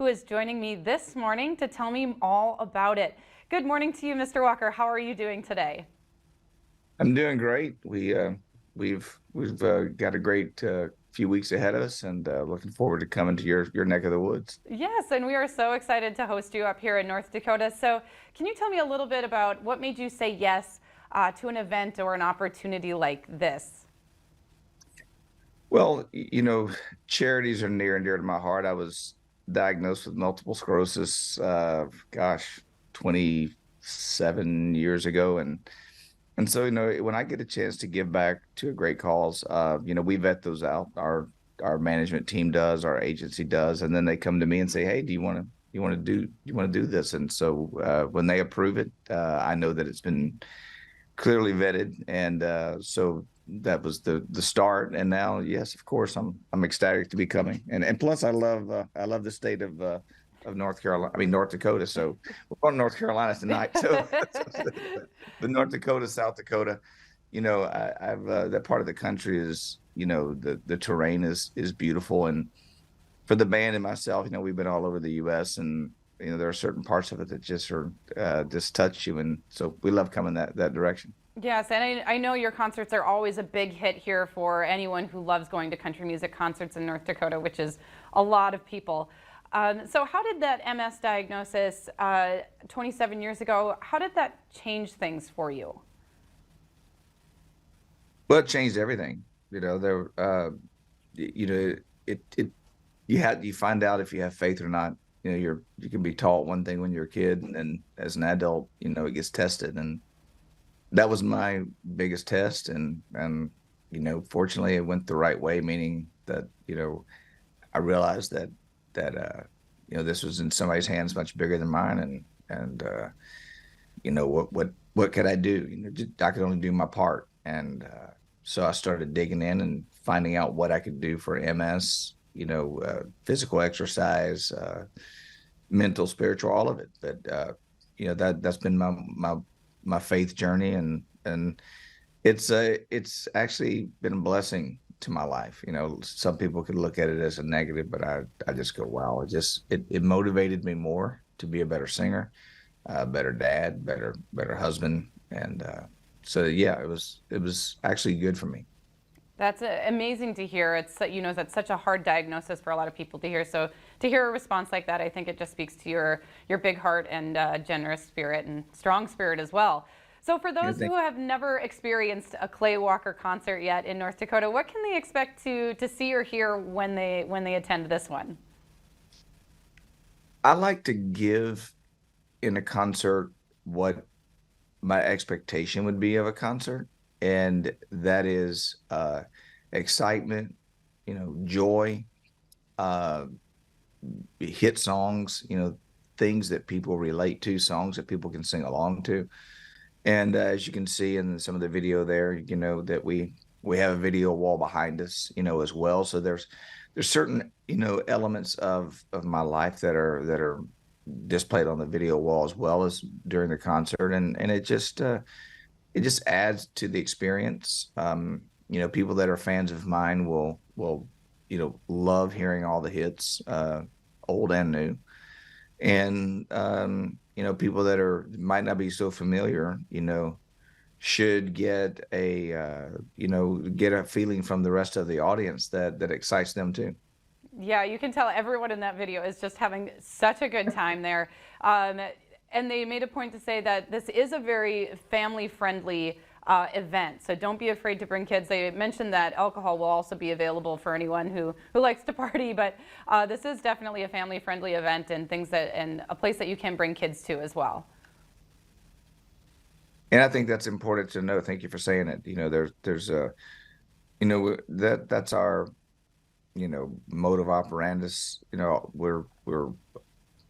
who is joining me this morning to tell me all about it. Good morning to you, Mr. Walker. How are you doing today? I'm doing great. We've got a great few weeks ahead of us, and looking forward to coming to your neck of the woods. Yes, and we are so excited to host you up here in North Dakota. So, can you tell me a little bit about what made you say yes to an event or an opportunity like this? Well, charities are near and dear to my heart. I was diagnosed with multiple sclerosis, 27 years ago, and so when I get a chance to give back to a great cause, we vet those out. Our management team does, our agency does, and then they come to me and say, "Hey, do you want to do this?" And so when they approve it, I know that it's been clearly vetted, and so that was the start. And now, yes, of course, I'm ecstatic to be coming, and plus I love the state of North Carolina. I mean North Dakota. So we're going to North Carolina tonight. So the North Dakota, South Dakota. I've that part of the country is the terrain is beautiful, and for the band and myself, we've been all over the U.S. and there are certain parts of it that just touch you, and so we love coming that direction. Yes, and I know your concerts are always a big hit here for anyone who loves going to country music concerts in North Dakota, which is a lot of people. So, how did that MS diagnosis 27 years ago, how did that change things for you? Well, it changed everything. There, it you find out if you have faith or not. You can be taught one thing when you're a kid, and then as an adult, it gets tested, and that was my biggest test. And fortunately, it went the right way, meaning that I realized that this was in somebody's hands much bigger than mine, and what could I do? I could only do my part, and so I started digging in and finding out what I could do for MS. Physical exercise, mental, spiritual, all of it. But that's been my faith journey, and it's actually been a blessing to my life. Some people could look at it as a negative, but I just go, wow, it motivated me more to be a better singer, better dad, better husband, and so yeah, it was actually good for me. That's amazing to hear. That's such a hard diagnosis for a lot of people to hear. So to hear a response like that, I think it just speaks to your big heart and generous spirit and strong spirit as well. So for I those think who have never experienced a Clay Walker concert yet in North Dakota, what can they expect to see or hear when they attend this one? I like to give in a concert what my expectation would be of a concert, and that is excitement, joy, uh, hit songs, things that people relate to, songs that people can sing along to. And as you can see in some of the video there, that we have a video wall behind us, as well. So there's certain elements of my life that are displayed on the video wall as well as during the concert, and it just adds to the experience. People that are fans of mine will love hearing all the hits, old and new, and people that are might not be so familiar, should get a feeling from the rest of the audience that excites them too. Yeah, you can tell everyone in that video is just having such a good time there. Um, and they made a point to say that this is a very family friendly event. So don't be afraid to bring kids. They mentioned that alcohol will also be available for anyone who likes to party, but this is definitely a family friendly event and a place that you can bring kids to as well. And I think that's important to know. Thank you for saying it. There's a that's our mode of operandus. We're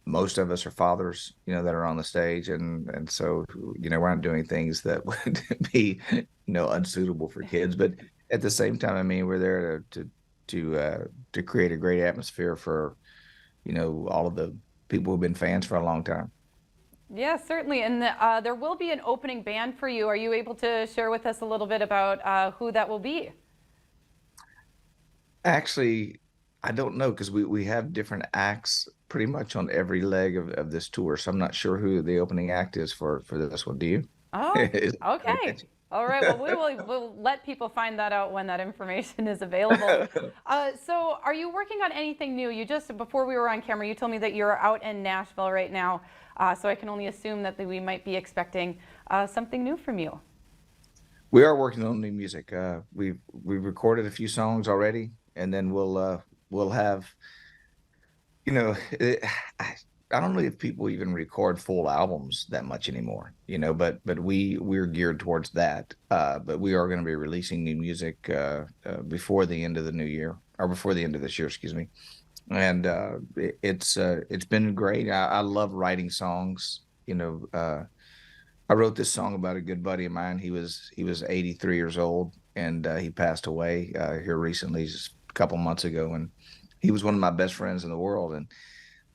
most of us are fathers, that are on the stage, and so we're not doing things that would be unsuitable for kids. But at the same time, I mean, we're there to create a great atmosphere for all of the people who've been fans for a long time. Yeah, certainly. And there will be an opening band for you. Are you able to share with us a little bit about who that will be? Actually, I don't know because we have different acts pretty much on every leg of this tour, so I'm not sure who the opening act is for this one. Do you? Oh, Is it paying okay. All right. Well, we'll let people find that out when that information is available. attention? So, are you working on anything new? You just before we were on camera, you told me that you're out in Nashville right now. So I can only assume that we might be expecting something new from you. We are working on new music. We've recorded a few songs already, and then we'll have, you know, I don't know if people even record full albums that much anymore, but we're geared towards that. But we are going to be releasing new music before the end of the new year, or before the end of this year, excuse me. And it's been great. I love writing songs. I wrote this song about a good buddy of mine. He was 83 years old, and he passed away here recently, just a couple months ago. And he was one of my best friends in the world.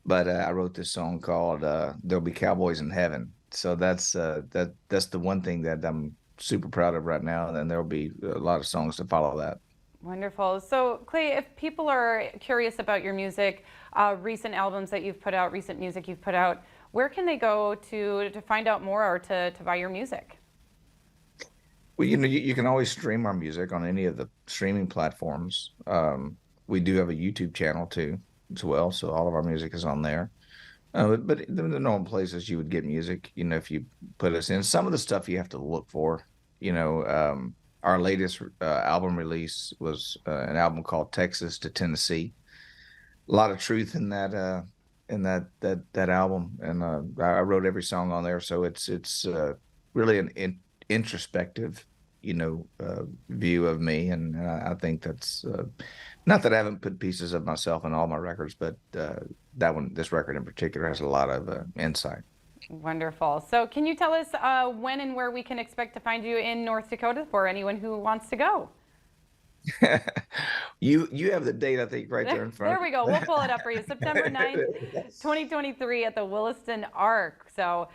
But I wrote this song called "There'll Be Cowboys in Heaven." So that's the one thing that I'm super proud of right now. And then there'll be a lot of songs to follow that. Wonderful. So, Clay, if people are curious about your music, recent albums that you've put out, recent music you've put out, where can they go to find out more or to buy your music? Well, you can always stream our music on any of the streaming platforms. We do have a YouTube channel too, as well, so all of our music is on there. But the normal places you would get music, if you put us in. Some of the stuff you have to look for. Our latest album release was an album called Texas to Tennessee. A lot of truth in that album, and I wrote every song on there, so it's really an introspective, view of me, and I think that's not that I haven't put pieces of myself in all my records, but this record in particular, has a lot of insight. Wonderful. So, can you tell us when and where we can expect to find you in North Dakota for anyone who wants to go? You have the date, I think, right there in front There of we go. We'll pull it up for you. September 9th, you. Yes. 2023 at the Williston Arc. So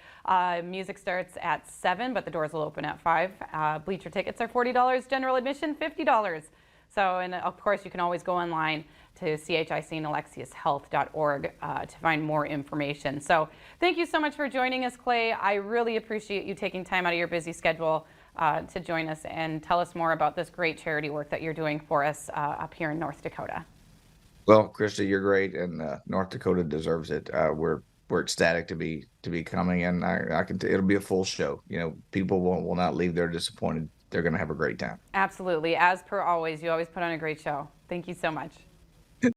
music starts at 7, but the doors will open at 5. Bleacher tickets are $40, general admission $50. So, and of course, you can always go online to chicandalexiushealth.org to find more information. So thank you so much for joining us, Clay. I really appreciate you taking time out of your busy schedule to join us and tell us more about this great charity work that you're doing for us up here in North Dakota. Well, Krista, you're great, and North Dakota deserves it. We're ecstatic to be coming, and it'll be a full show. People will not leave there disappointed. They're going to have a great time. Absolutely. As per always, you always put on a great show. Thank you so much.